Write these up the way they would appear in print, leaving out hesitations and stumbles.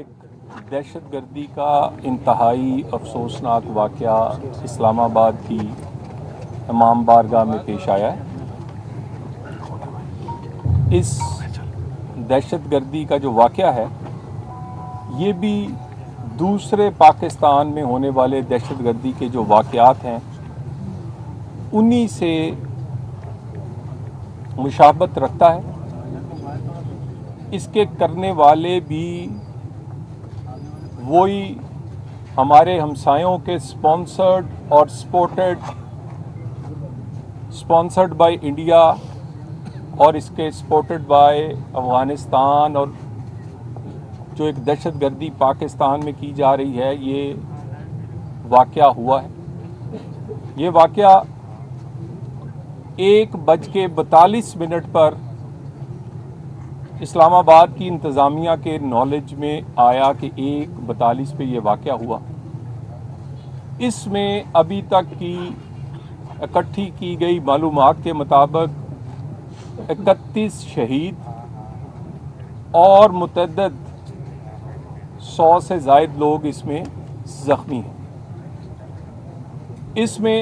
एक दहशतगर्दी का इंतहाई अफसोसनाक वाक़या इस्लामाबाद की इमाम बारगाह में पेश आया है। इस दहशतगर्दी का जो वाक़या है ये भी दूसरे पाकिस्तान में होने वाले दहशतगर्दी के जो वाक़यात हैं उन्हीं से मुशाबत रखता है। इसके करने वाले भी वही हमारे हमसायों के स्पॉन्सर्ड बाय इंडिया और इसके सपोर्टेड बाय अफ़गानिस्तान, और जो एक दहशतगर्दी पाकिस्तान में की जा रही है ये वाक़या हुआ है। ये वाक़या 1:42 पर इस्लामाबाद की इंतज़ामिया के नॉलेज में आया कि 1:42 पे ये वाक़या हुआ। इसमें अभी तक की इकट्ठी की गई मालूमात के मुताबिक 31 शहीद और मुतअद्दिद 100 से ज़ायद लोग इसमें ज़ख्मी हैं। इसमें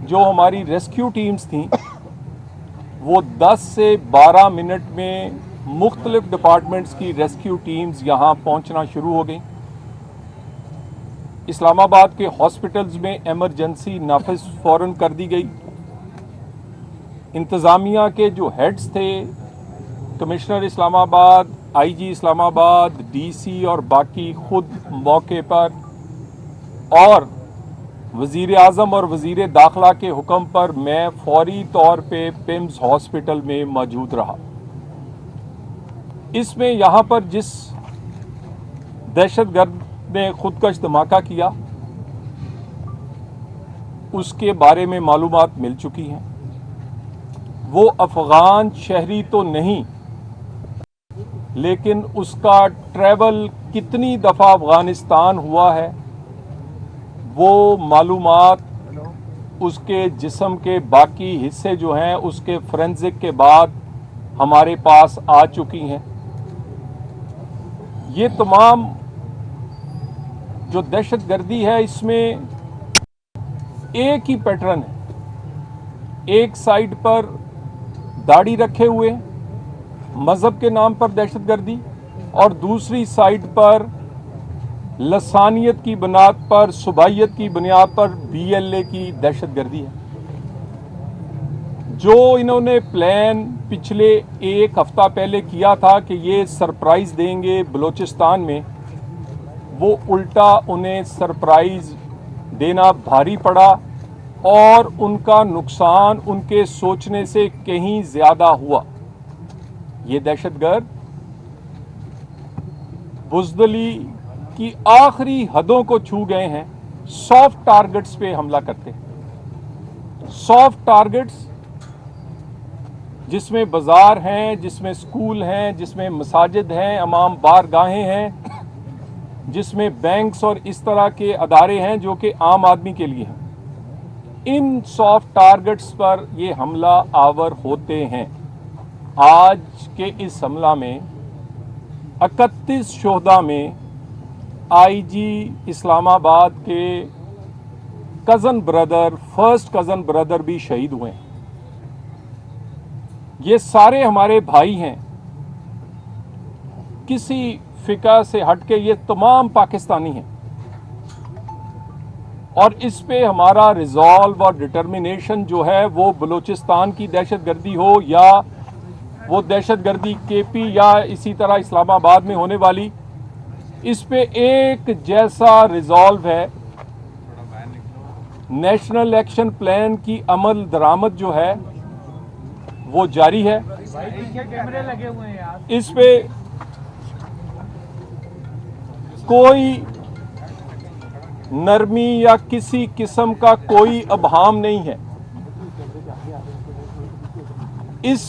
जो हमारी रेस्क्यू टीम्स थीं वो 10 से 12 मिनट में मुख्तलिफ डिपार्टमेंट्स की रेस्क्यू टीम्स यहाँ पहुँचना शुरू हो गई। इस्लामाबाद के हॉस्पिटल्स में इमरजेंसी नाफिज फ़ौरन कर दी गई। इंतज़ामिया के जो हेड्स थे, commissioner Islamabad, IG Islamabad, DC और बाकी खुद मौके पर, और वज़ीर आज़म और वज़ीर दाखिला के हुक्म पर मैं फौरी तौर पे पिम्स हॉस्पिटल में मौजूद रहा। इसमें यहाँ पर जिस दहशतगर्द ने खुदकश धमाका किया उसके बारे में मालूमात मिल चुकी हैं। वो अफ़गान शहरी तो नहीं, लेकिन उसका ट्रैवल कितनी दफ़ा अफ़गानिस्तान हुआ है वो मालूमात उसके जिस्म के बाकी हिस्से जो हैं उसके फोरेंसिक के बाद हमारे पास आ चुकी हैं। ये तमाम जो दहशतगर्दी है इसमें एक ही पैटर्न है। एक साइड पर दाढ़ी रखे हुए मज़हब के नाम पर दहशतगर्दी, और दूसरी साइड पर लसानियत की बुनियाद पर, सुबाइयत की बुनियाद पर BLA की दहशतगर्दी है। जो इन्होंने प्लान पिछले एक हफ्ता पहले किया था कि ये सरप्राइज़ देंगे बलूचिस्तान में, वो उल्टा उन्हें सरप्राइज़ देना भारी पड़ा और उनका नुकसान उनके सोचने से कहीं ज़्यादा हुआ। ये दहशतगर्द बुज़दिली की आखिरी हदों को छू गए हैं। सॉफ्ट टारगेट्स पे हमला करते हैं। सॉफ्ट टारगेट्स जिसमें बाजार हैं, जिसमें स्कूल हैं, जिसमें मसाजिद हैं, इमाम बारगाहें हैं, जिसमें बैंक्स और इस तरह के अदारे हैं जो कि आम आदमी के लिए हैं। इन सॉफ्ट टारगेट्स पर ये हमला आवर होते हैं। आज के इस हमला में 31 शोहदा में आईजी इस्लामाबाद के फर्स्ट कज़न ब्रदर भी शहीद हुए हैं। ये सारे हमारे भाई हैं, किसी फिका से हटके ये तमाम पाकिस्तानी हैं, और इस पे हमारा रिजॉल्व और डिटर्मिनेशन जो है वो बलूचिस्तान की दहशतगर्दी हो या वो दहशतगर्दी KP या इसी तरह इस्लामाबाद में होने वाली, इस पे एक जैसा रिजॉल्व है। नेशनल एक्शन प्लान की अमल दरामद जो है वो जारी है। कैमरे लगे हुए हैं यार। इस पे कोई नरमी या किसी किस्म का कोई अबहाम नहीं है। इस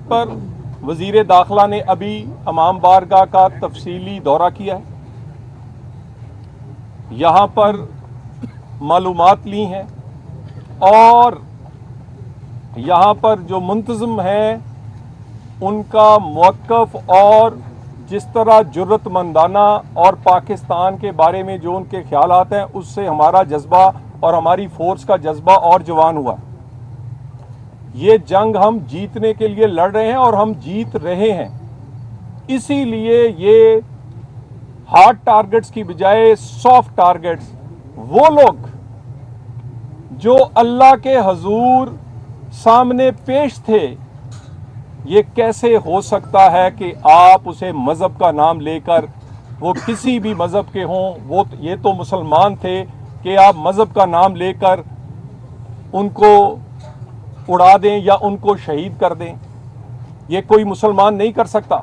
पर वज़ीर दाखिला ने अभी इमाम बारगाह का तफसीली दौरा किया है, यहाँ पर मालूमात ली हैं, और यहाँ पर जो मुंतज़िम हैं उनका मौक़िफ़ और جس طرح جرت مندانہ اور پاکستان کے بارے میں جو ان کے خیالات ہیں اس سے ہمارا جذبہ اور ہماری فورس کا جذبہ اور جوان ہوا. یہ جنگ ہم جیتنے کے لیے لڑ رہے ہیں اور ہم جیت رہے ہیں. اسی لیے یہ ہارڈ ٹارگٹس کی بجائے سافٹ ٹارگٹس، وہ لوگ جو اللہ کے حضور سامنے پیش تھے، یہ کیسے ہو سکتا ہے کہ آپ اسے مذہب کا نام لے کر، وہ کسی بھی مذہب کے ہوں، یہ تو مسلمان تھے، کہ آپ مذہب کا نام لے کر ان کو اڑا دیں یا ان کو شہید کر دیں. یہ کوئی مسلمان نہیں کر سکتا.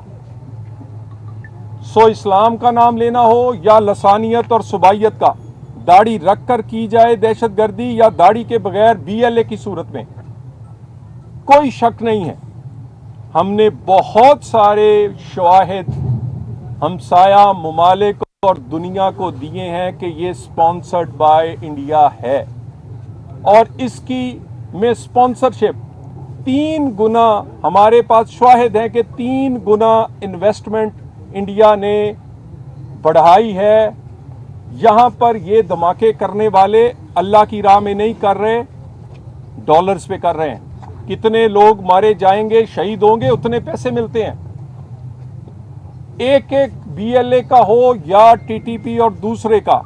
سو اسلام کا نام لینا ہو یا لسانیت اور صوبائیت کا، داڑھی رکھ کر کی جائے دہشت گردی یا داڑھی کے بغیر BLA کی صورت میں، کوئی شک نہیں ہے. ہم نے بہت سارے شواہد ہمسایہ ممالک اور دنیا کو دیے ہیں کہ یہ سپانسرڈ بائی انڈیا ہے، اور اس کی میں سپانسرشپ 3 گنا، ہمارے پاس شواہد ہیں کہ 3 گنا انویسٹمنٹ انڈیا نے بڑھائی ہے. یہاں پر یہ دھماکے کرنے والے اللہ کی راہ میں نہیں کر رہے، ڈالرز پہ کر رہے ہیں. کتنے لوگ مارے جائیں گے، شہید ہوں گے، اتنے پیسے ملتے ہیں. ایک BLA کا ہو یا TTP اور دوسرے کا،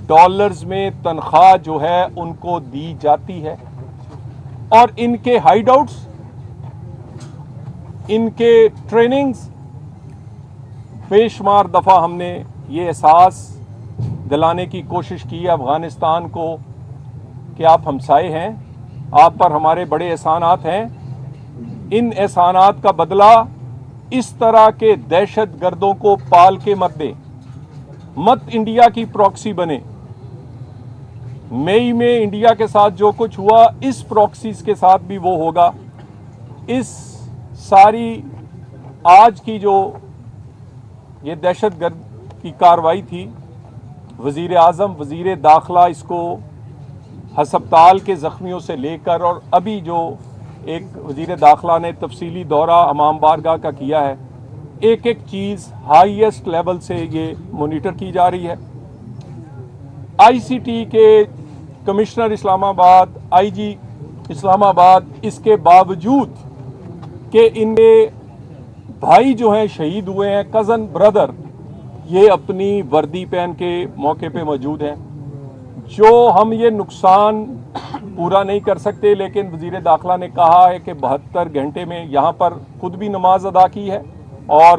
ڈالرز میں تنخواہ جو ہے ان کو دی جاتی ہے. اور ان کے ہائیڈ آؤٹس، ان کے ٹریننگز، بے شمار دفعہ ہم نے یہ احساس دلانے کی کوشش کی ہے افغانستان کو کہ آپ ہمسائے ہیں، آپ پر ہمارے بڑے احسانات ہیں. ان احسانات کا بدلہ اس طرح کے دہشت گردوں کو پال کے مت دے، مت انڈیا کی پراکسی بنے. مئی میں انڈیا کے ساتھ جو کچھ ہوا، اس پراکسیز کے ساتھ بھی وہ ہوگا. اس ساری آج کی جو یہ دہشت گرد کی کارروائی تھی، وزیر اعظم، وزیر داخلہ اس کو ہسپتال کے زخمیوں سے لے کر، اور ابھی جو ایک وزیر داخلہ نے تفصیلی دورہ امام بارگاہ کا کیا ہے، ایک ایک چیز ہائیسٹ لیول سے یہ مانیٹر کی جا رہی ہے. ICT کے کمشنر اسلام آباد، IG اسلام آباد، اس کے باوجود کہ ان کے بھائی جو ہیں شہید ہوئے ہیں، کزن بردر، یہ اپنی وردی پہن کے موقع پہ موجود ہیں. جو ہم یہ نقصان پورا نہیں کر سکتے، لیکن وزیر داخلہ نے کہا ہے کہ 72 گھنٹے میں یہاں پر خود بھی نماز ادا کی ہے اور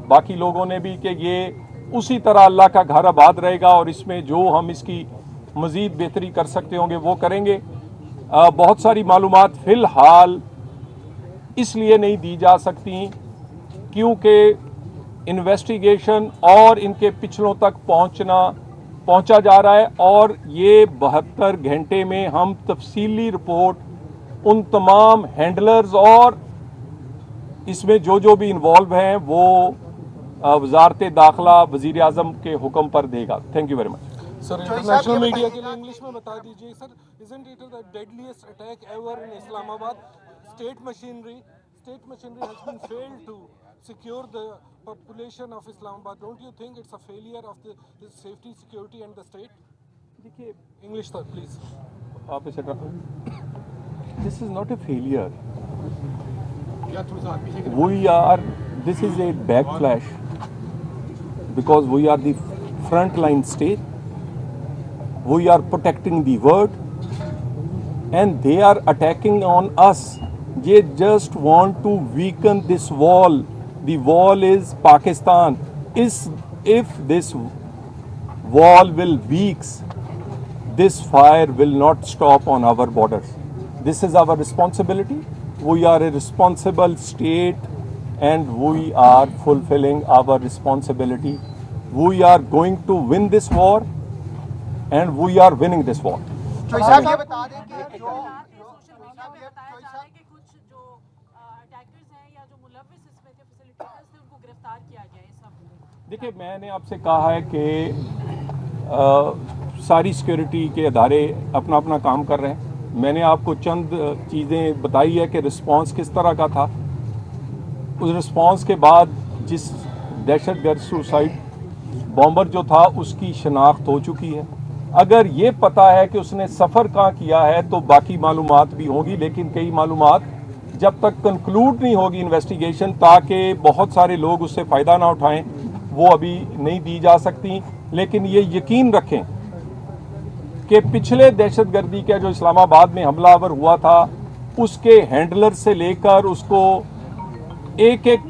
باقی لوگوں نے بھی، کہ یہ اسی طرح اللہ کا گھر آباد رہے گا، اور اس میں جو ہم اس کی مزید بہتری کر سکتے ہوں گے وہ کریں گے. بہت ساری معلومات فی الحال اس لیے نہیں دی جا سکتی کیونکہ انویسٹیگیشن اور ان کے پچھلوں تک پہنچا جا رہا ہے، اور یہ 72 گھنٹے میں ہم تفصیلی رپورٹ ان تمام ہینڈلرز اور اس میں جو بھی انوالو ہیں وہ وزارت داخلہ وزیر اعظم کے حکم پر دے گا. Thank you very much. Sir international media کے لیے انگلش میں بتا دیجیے سر, isn't it the deadliest attack ever in Islamabad? State machinery has been failed to secure the population of Islamabad. Don't you think it's a failure of the safety, security and the state? دیکھیے English sir, please. آپ اسے رکھو. This is not a failure. This is a backflash because we are the frontline state. We are protecting the word and they are attacking on us. They just want to weaken this wall. The wall is Pakistan. If this wall will weaks, this fire will not stop on our borders. This is our responsibility. We are a responsible state and we are fulfilling our responsibility. We are going to win this war and we are winning this war. چوئی صاحب یہ بتا دیں کہ جو social media میں بتایا جا رہا ہے کہ کچھ جو اٹیکرز ہیں یا جو ملوث اس میں تھے فیسیلیٹیٹرز تھے ان کو گرفتار کیا گیا ہے. اس وقت دیکھیے میں نے آپ سے کہا ہے کہ ساری سیکیورٹی کے ادارے اپنا اپنا کام کر رہے ہیں. میں نے آپ کو چند چیزیں بتائی ہے کہ رسپانس کس طرح کا تھا. اس رسپانس کے بعد جس दहशत गर्द सुसाइड बॉम्बर जो था उसकी शनाख्त हो चुकी है। अगर ये पता है कि उसने सफ़र कहाँ किया है तो बाकी मालूमात भी होंगी, लेकिन कई मालूमात जब तक कंक्लूड नहीं होगी इन्वेस्टिगेशन, ताकि बहुत सारे लोग उससे फ़ायदा ना उठाएं, वो अभी नहीं दी जा सकती। लेकिन ये यकीन रखें कि पिछले दहशतगर्दी का जो इस्लामाबाद में हमलावर हुआ था उसके हैंडलर से लेकर उसको एक एक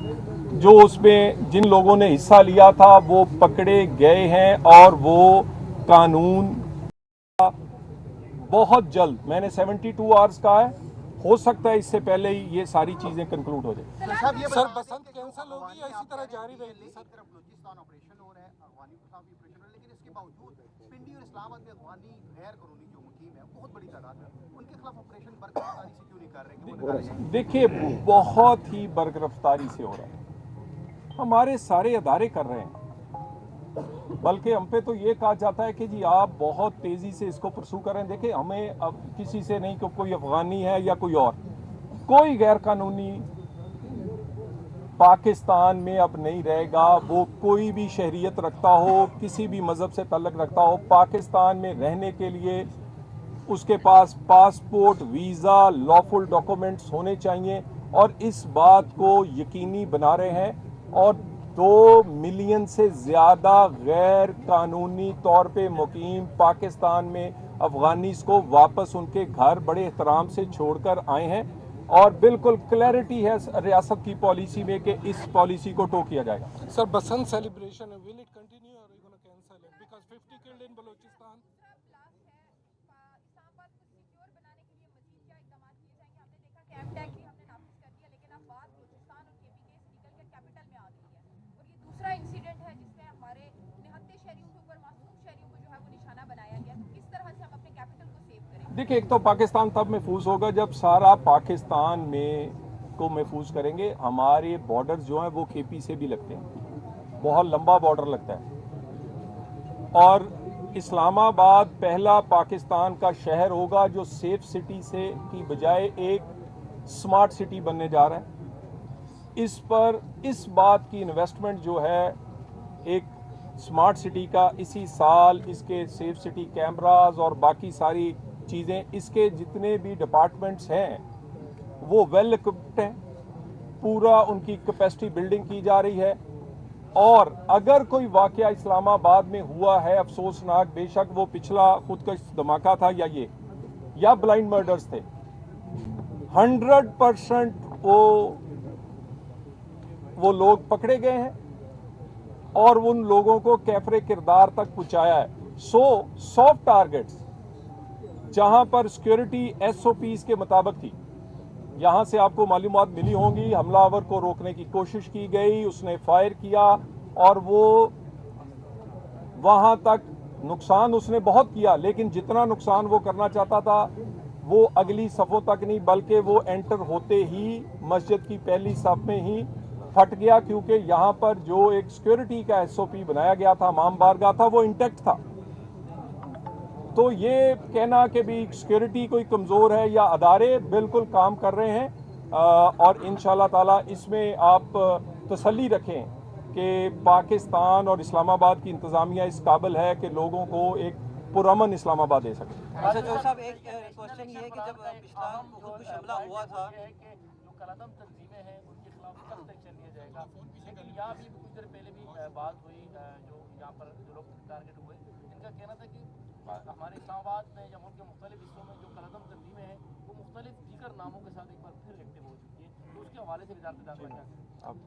जो उसमें जिन लोगों ने हिस्सा लिया था वो पकड़े गए हैं, और वो कानून बहुत जल्द, मैंने 72 आवर्स कहा है, हो सकता है इससे पहले ही ये सारी चीजें कंक्लूड हो जाए। साहब ये सर बसंत कैंसिल होगी या इसी तरह जारी रहेगी सर? तरफ बलूचिस्तान ऑपरेशन हो रहा है, अफगानी के खिलाफ भी ऑपरेशन हो रहा है, लेकिन इसके बावजूद पिंडी और इस्लामाबाद में अफगानी गैर कानूनी जो मुकीम है बहुत बड़ी तादाद में, उनके खिलाफ ऑपरेशन बरकरारी से क्यों नहीं कर रहे कि वो निकाले जाएं? देखिए, बहुत ही बरगिरफ्तारी से हो रहा है, हमारे सारे अदारे कर रहे हैं, बल्कि हम पे तो ये कहा जाता है कि जी आप बहुत तेजी से इसको परसू करें। देखिए, हमें अब किसी से नहीं कि कोई अफगानी है या कोई और, कोई गैर कानूनी पाकिस्तान में अब नहीं रहेगा। वो कोई भी शहरियत रखता हो, किसी भी मजहब से ताल्लुक़ रखता हो, पाकिस्तान में रहने के लिए उसके पास पासपोर्ट, वीज़ा, लॉफुल डॉक्यूमेंट्स होने चाहिए, और इस बात को यकीनी बना रहे हैं। और 2 मिलियन से ज़्यादा गैर कानूनी तौर पे मुकीम पाकिस्तान में अफगानीस को वापस उनके घर बड़े एहतराम से छोड़कर आए हैं, और बिल्कुल क्लैरिटी है रियासत की पॉलिसी में कि इस पॉलिसी को टो किया जाएगा। सर बसंत सेलिब्रेशन है, विल इट कंटिन्यू और you gonna cancel it because 50 killed in Balochistan? Islamabad को सिक्योर बनाने के लिए मजीद क्या इकदाम किए जाएंगे? हमने देखा कैंप टैग भी हमने नाफिज कर दिया, लेकिन अब बात बलूचिस्तान और केपी के निकल कर कैपिटल में आ गई है, और ये दूसरा इंसिडेंट है जिसमें हमारे निहत्ते शहरियों के ऊपर मासूम शहरियों को जो है वो निशाना बनाया गया। तो किस तरह से हम अपने कैपिटल को सेव करेंगे? देखिए, एक तो पाकिस्तान तब महफूज होगा जब सारा पाकिस्तान में को महफूज करेंगे। हमारे बॉर्डर जो हैं वो केपी से भी लगते हैं, बहुत लंबा बॉर्डर लगता है, और इस्लामाबाद पहला पाकिस्तान का शहर होगा जो सेफ सिटी से की बजाय एक स्मार्ट सिटी बनने जा रहा है। इस पर इस बात की इन्वेस्टमेंट जो है एक स्मार्ट सिटी का, इसी साल इसके सेफ सिटी कैमरास और बाकी सारी चीज़ें, इसके जितने भी डिपार्टमेंट्स हैं वो वेल इक्विप्ड हैं, पूरा उनकी कैपेसिटी बिल्डिंग की जा रही है। और अगर कोई वाकया इस्लामाबाद में हुआ है अफसोसनाक, बेशक वो पिछला खुदकश धमाका था या ब्लाइंड मर्डर्स थे, 100% वो लोग पकड़े गए हैं और उन लोगों को कैफरे किरदार तक पहुंचाया है। सॉफ्ट टारगेट्स जहां पर सिक्योरिटी SOPs के मुताबिक थी, यहां से आपको मालूमात मिली होंगी, हमलावर को रोकने की कोशिश की गई, उसने फायर किया, और वो वहां तक नुकसान उसने बहुत किया, लेकिन जितना नुकसान वो करना चाहता था वो अगली सफ़ों तक नहीं, बल्कि वो एंटर होते ही मस्जिद की पहली सफ में ही फट गया, क्योंकि यहाँ पर जो एक सिक्योरिटी का SOP बनाया गया था, इमाम बारगाह था, वो इंटैक्ट था। तो ये कहना कि भी सिक्योरिटी कोई कमज़ोर है या अदारे बिल्कुल काम कर रहे हैं, और इंशाल्लाह ताला इसमें आप तसल्ली रखें कि पाकिस्तान और इस्लामाबाद की इंतज़ामिया इस काबिल है कि लोगों को एक पुरअमन इस्लामाबाद दे सके। अच्छा जो साहब, एक क्वेश्चन ये है कि जब पिछला खुदकुश हमला हुआ था, जो कलादम तंजीमें हैं उनके खिलाफ सख्त एक्शन लिया जाएगा, लेकिन यहाँ भी कुछ देर पहले भी बात हुई, जो यहाँ पर जो लोग टारगेट हुए, इनका कहना था कि हमारे इस्लामाबाद में या मुल्क के मुख्तलिफ हिस्सों में जो कलादम तंजीमें हैं वो मुख्तलिफ दीगर नामों के साथ एक बार फिर एक्टिव हो चुकी है, तो उसके हवाले से वजारत दाखिला क्या?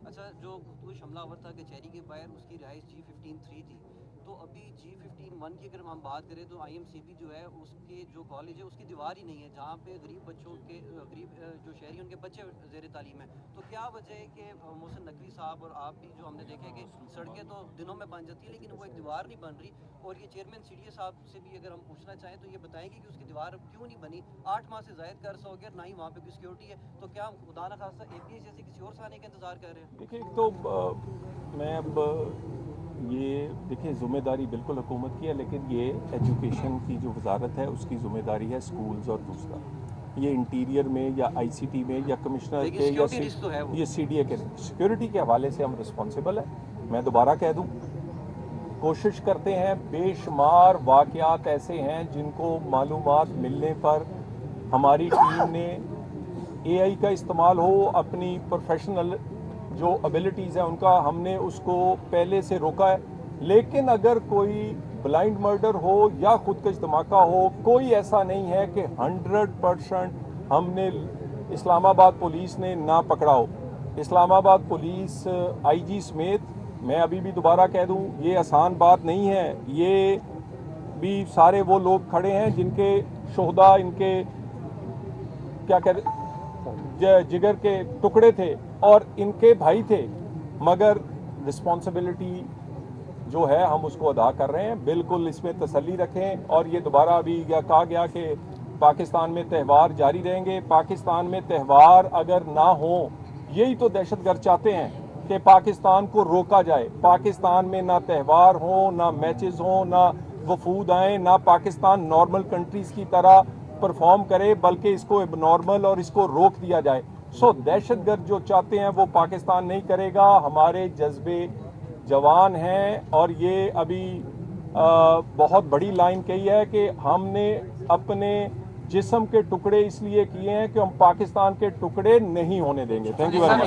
अच्छा जो खुदकुश हमलावर था कचहरी के बाहर, उसकी रिहाइश G15-3 थी, तो अभी G15-1 की अगर हम बात करें तो IMCB जो है उसके जो कॉलेज है उसकी दीवार ही नहीं है, जहाँ पे गरीब बच्चों के गरीब जो शहरी उनके बच्चे ज़ेर तालीम है। तो क्या वजह है कि मोहसिन नकवी साहब और आप भी जो हमने देखा है कि सड़कें तो दिनों में बन जाती है लेकिन वो एक दीवार नहीं बन रही, और ये चेयरमैन CDA साहब से भी अगर हम पूछना चाहें तो ये बताएंगे कि उसकी दीवार क्यों नहीं बनी? 8 माह से ज़ायद का अरसा हो गया, ना ही वहाँ पे कोई सिक्योरिटी है, तो क्या हम खुदा न खास्ता APS जैसे किसी और से आने का इंतज़ार कर रहे हैं? देखिए, एक तो मैं अब ये देखिए ज़िम्मेदारी बिल्कुल हुकूमत की है, लेकिन ये एजुकेशन की जो वजारत है उसकी ज़िम्मेदारी है स्कूल्स, और दूसरा ये इंटीरियर में या ICT में या कमिश्नर के या तो है वो। ये CDA के सिक्योरिटी के हवाले से हम रिस्पॉन्सिबल है। मैं दोबारा कह दूं, कोशिश करते हैं, बेशुमार वाक़यात ऐसे हैं जिनको मालूमात मिलने पर हमारी टीम ने AI का इस्तेमाल हो, अपनी प्रोफेशनल जो एबिलिटीज़ हैं उनका, हमने उसको पहले से रोका है। लेकिन अगर कोई ब्लाइंड मर्डर हो या खुदकश धमाका हो, कोई ऐसा नहीं है कि 100% हमने इस्लामाबाद पुलिस ने ना पकड़ा हो। इस्लामाबाद पुलिस IG समेत, मैं अभी भी दोबारा कह दूं, ये आसान बात नहीं है। ये भी सारे वो लोग खड़े हैं जिनके शोहदा, इनके क्या कहते जिगर के टुकड़े थे और इनके भाई थे, मगर रिस्पॉन्सिबिलिटी जो है हम उसको अदा कर रहे हैं। बिल्कुल इसमें तसल्ली रखें। और ये दोबारा अभी कहा गया कि पाकिस्तान में त्यौहार जारी रहेंगे। पाकिस्तान में त्यौहार अगर ना हो, यही तो दहशतगर्द चाहते हैं कि पाकिस्तान को रोका जाए। पाकिस्तान में ना त्यौहार हो, ना मैचेस हो, ना वफूद आए, ना पाकिस्तान नॉर्मल कंट्रीज़ की तरह परफॉर्म करे, बल्कि इसको एबनॉर्मल और इसको रोक दिया जाए। सो दहशतगर्द जो चाहते हैं वो पाकिस्तान नहीं करेगा। हमारे जज्बे जवान हैं और ये अभी बहुत बड़ी लाइन कही है कि हमने अपने जिस्म के टुकड़े इसलिए किए हैं कि हम पाकिस्तान के टुकड़े नहीं होने देंगे। Thank you very much.